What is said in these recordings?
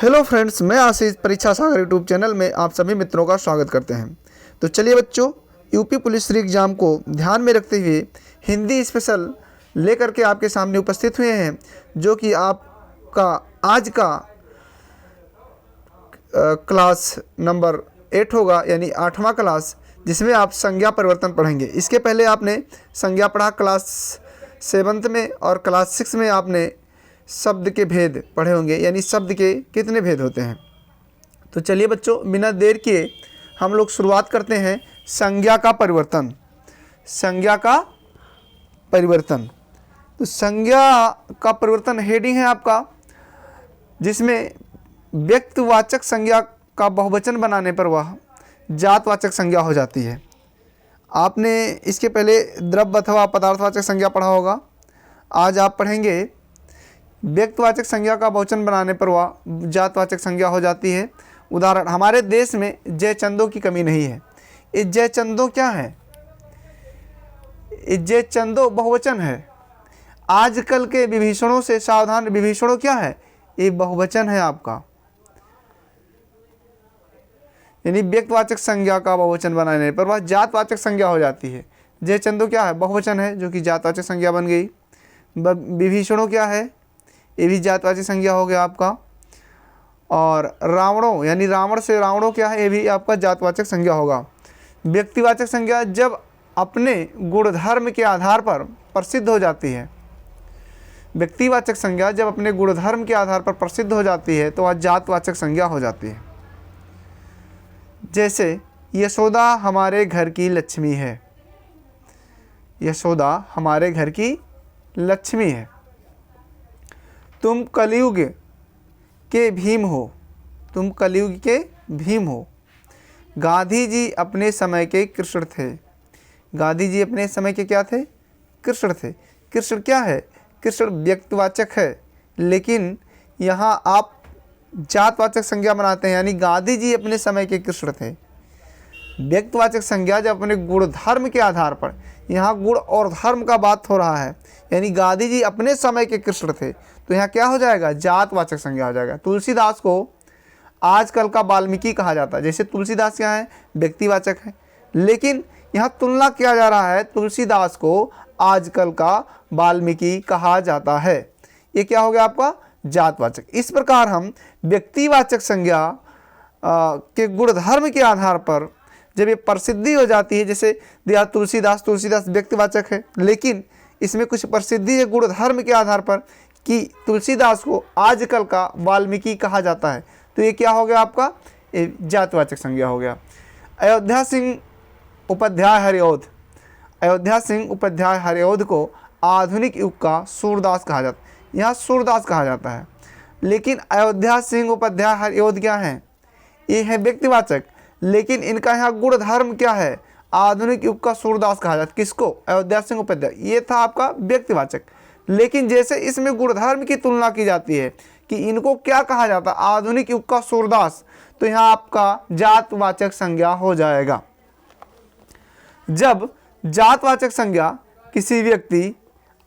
Hello friends, मैं आशीष परीक्षा सागर YouTube channel में आप सभी मित्रों का स्वागत करते हैं। तो चलिए बच्चों, यूपी पुलिस री एग्ज़ाम को ध्यान में रखते हुए हिंदी स्पेशल लेकर के आपके सामने उपस्थित हुए हैं, जो कि आपका आज का क्लास नंबर 8 होगा, यानी 8वां क्लास, जिसमें आप संज्ञा परिवर्तन पढ़ेंगे। इसके पहले आपने संज्ञा पढ़ा क्लास 7 में, और क्लास 6 में आपने शब्द के भेद पढ़े होंगे, यानी शब्द के कितने भेद होते हैं। तो चलिए बच्चों, बिना देर किए हम लोग शुरुआत करते हैं संज्ञा का परिवर्तन। संज्ञा का परिवर्तन, तो संज्ञा का परिवर्तन हेडिंग है आपका, जिसमें व्यक्तिवाचक संज्ञा का बहुवचन बनाने पर वह जातवाचक संज्ञा हो जाती है। आपने इसके पहले द्रव्य अथवा पदार्थवाचक संज्ञा पढ़ा होगा। आज आप पढ़ेंगे व्यक्तिवाचक संज्ञा का बहुवचन बनाने पर वह जातवाचक संज्ञा हो जाती है। उदाहरण, हमारे देश में जयचंदों की कमी नहीं है। ये जयचंदों क्या है? ये जयचंदों बहुवचन है। आजकल के विभीषणों से सावधान। विभीषणों क्या है? ये बहुवचन है आपका, यानी व्यक्तिवाचक संज्ञा का बहुवचन बनाने पर वह जातवाचक संज्ञा हो जाती है। जयचंदों क्या है? बहुवचन है, जो कि जातवाचक संज्ञा बन गई। विभीषणों क्या है? ये भी जातवाचक संज्ञा हो गया आपका। और रावणों, यानी रावण से रावणों क्या है? ये भी आपका जातवाचक संज्ञा होगा। व्यक्तिवाचक संज्ञा जब अपने गुणधर्म के आधार पर प्रसिद्ध हो जाती है। व्यक्तिवाचक संज्ञा जब अपने गुणधर्म के आधार पर प्रसिद्ध हो जाती है तो वह जातवाचक संज्ञा हो जाती है। जैसे यशोदा हमारे घर की लक्ष्मी है। यशोदा हमारे घर की लक्ष्मी है। तुम कलयुग के भीम हो। तुम कलयुग के भीम हो। गांधी जी अपने समय के कृष्ण थे। गांधी जी अपने समय के क्या थे? कृष्ण थे। कृष्ण क्या है? कृष्ण व्यक्तिवाचक है, लेकिन यहाँ आप जातवाचक संज्ञा बनाते हैं, यानी गांधी जी अपने समय के कृष्ण थे। व्यक्तिवाचक संज्ञा जब अपने गुण धर्म के आधार पर, यहाँ गुण और धर्म का बात हो रहा है, यानी गांधी जी अपने समय के कृष्ण थे, तो यहाँ क्या हो जाएगा? जातवाचक संज्ञा हो जाएगा। तुलसीदास को आजकल का वाल्मीकि कहा जाता है। जैसे तुलसीदास क्या है? व्यक्तिवाचक है, लेकिन यहाँ तुलना किया जा रहा है, तुलसीदास को आजकल का वाल्मीकि कहा जाता है। ये क्या हो गया आपका? जातवाचक। इस प्रकार हम व्यक्तिवाचक संज्ञा के गुणधर्म के आधार पर जब ये प्रसिद्धि हो जाती है, जैसे दिया तुलसीदास व्यक्तिवाचक है, लेकिन इसमें कुछ प्रसिद्धि है गुणधर्म के आधार पर कि तुलसीदास को आजकल का वाल्मीकि कहा जाता है, तो ये क्या हो गया आपका? ये जातवाचक संज्ञा हो गया। अयोध्या सिंह उपाध्याय हरिऔध। अयोध्या सिंह उपाध्याय हरिऔध को आधुनिक युग का सूरदास कहा जाता है। यहाँ सूरदास कहा जाता है, लेकिन अयोध्या सिंह उपाध्याय हरिऔध क्या है? ये है व्यक्तिवाचक, लेकिन इनका यहाँ गुण धर्म क्या है? आधुनिक युग का सूरदास कहा जाता है। किसको? अयोध्या सिंह उपाध्याय। ये था आपका व्यक्तिवाचक, लेकिन जैसे इसमें गुणधर्म की तुलना की जाती है कि इनको क्या कहा जाता है? आधुनिक युग का सूरदास, तो यहाँ आपका जातवाचक संज्ञा हो जाएगा। जब जातवाचक संज्ञा किसी व्यक्ति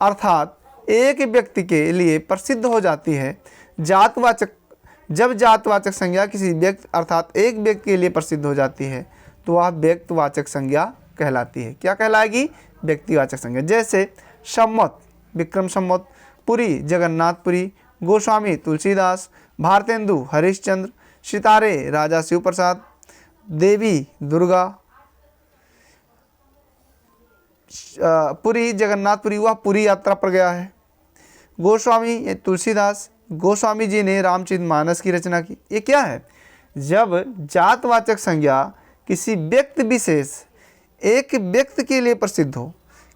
अर्थात एक व्यक्ति के लिए प्रसिद्ध हो जाती है, जब जातवाचक संज्ञा किसी व्यक्ति अर्थात एक व्यक्ति के लिए प्रसिद्ध हो जाती है, तो वह व्यक्तिवाचक संज्ञा कहलाती है। क्या कहलाएगी? व्यक्तिवाचक संज्ञा। जैसे सम्मत विक्रम सम्मत, पुरी जगन्नाथपुरी, गोस्वामी तुलसीदास, भारतेंदु हरिश्चंद्र, सितारे राजा शिव प्रसाद, देवी दुर्गा। पुरी जगन्नाथपुरी, वह पुरी यात्रा पर गया है। गोस्वामी तुलसीदास, गोस्वामी जी ने रामचरितमानस की रचना की। ये क्या है? जब जातवाचक संज्ञा किसी व्यक्ति विशेष एक व्यक्ति के लिए प्रसिद्ध हो,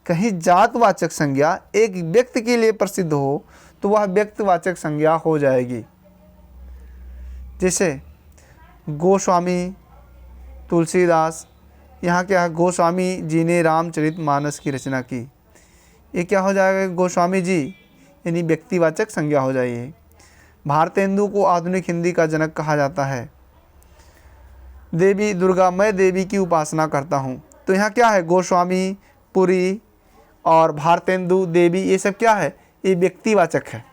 कहीं जातवाचक संज्ञा एक व्यक्ति के लिए प्रसिद्ध हो, तो वह व्यक्तिवाचक संज्ञा हो जाएगी। जैसे गोस्वामी तुलसीदास, यहाँ क्या है? गोस्वामी जी ने रामचरितमानस की रचना की। ये क्या हो जाएगा? गोस्वामी जी, यानी व्यक्तिवाचक संज्ञा हो जाएगी। भारतेंदु को आधुनिक हिंदी का जनक कहा जाता है। देवी दुर्गा, मैं देवी की उपासना करता हूँ, तो यहाँ क्या है? गोस्वामी, पुरी और भारतेंदु, देवी, ये सब क्या है? ये व्यक्तिवाचक है।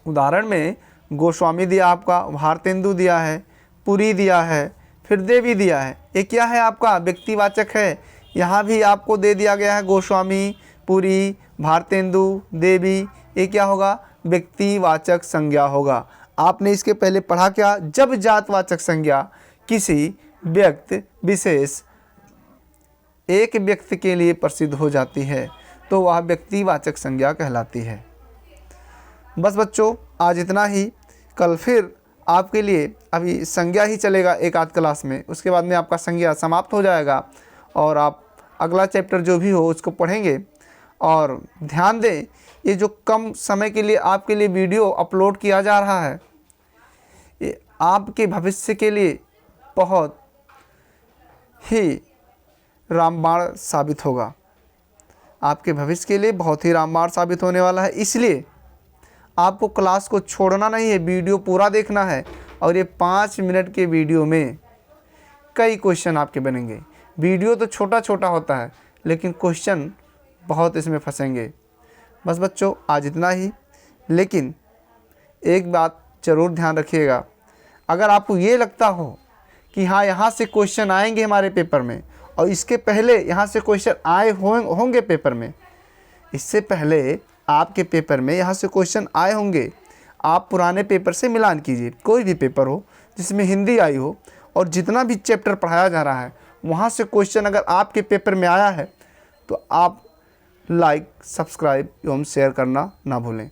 उदाहरण में गोस्वामी दिया आपका, भारतेंदु दिया है, पुरी दिया है, फिर देवी दिया है। ये क्या है आपका व्यक्तिवाचक है। यहाँ भी आपको दे दिया गया है गोस्वामी, पुरी, भारतेंदु, देवी। ये क्या होगा, व्यक्तिवाचक संज्ञा होगा। आपने इसके पहले पढ़ा क्या, जब जातवाचक संज्ञा किसी व्यक्ति विशेष एक व्यक्ति के लिए प्रसिद्ध हो जाती है तो वह व्यक्तिवाचक संज्ञा कहलाती है। बस बच्चों आज इतना ही। कल फिर आपके लिए अभी संज्ञा ही चलेगा एक आध क्लास में, उसके बाद में आपका संज्ञा समाप्त हो जाएगा और आप अगला चैप्टर जो भी हो उसको पढ़ेंगे। और ध्यान दें, ये जो कम समय के लिए आपके लिए वीडियो अपलोड किया जा रहा है, ये आपके भविष्य के लिए बहुत ही रामबाण साबित होगा। आपके भविष्य के लिए बहुत ही रामबाण साबित होने वाला है। इसलिए आपको क्लास को छोड़ना नहीं है, वीडियो पूरा देखना है। और ये 5 मिनट के वीडियो में कई क्वेश्चन आपके बनेंगे। वीडियो तो छोटा छोटा होता है लेकिन क्वेश्चन बहुत इसमें फंसेंगे। बस बच्चों आज इतना ही। लेकिन एक बात ज़रूर ध्यान रखिएगा, अगर आपको ये लगता हो कि हाँ यहाँ से क्वेश्चन आएंगे हमारे पेपर में और इसके पहले यहाँ से क्वेश्चन आए होंगे पेपर में, इससे पहले आपके पेपर में यहाँ से क्वेश्चन आए होंगे, आप पुराने पेपर से मिलान कीजिए। कोई भी पेपर हो जिसमें हिंदी आई हो और जितना भी चैप्टर पढ़ाया जा रहा है वहाँ से क्वेश्चन अगर आपके पेपर में आया है तो आप लाइक, सब्सक्राइब एवं शेयर करना ना भूलें।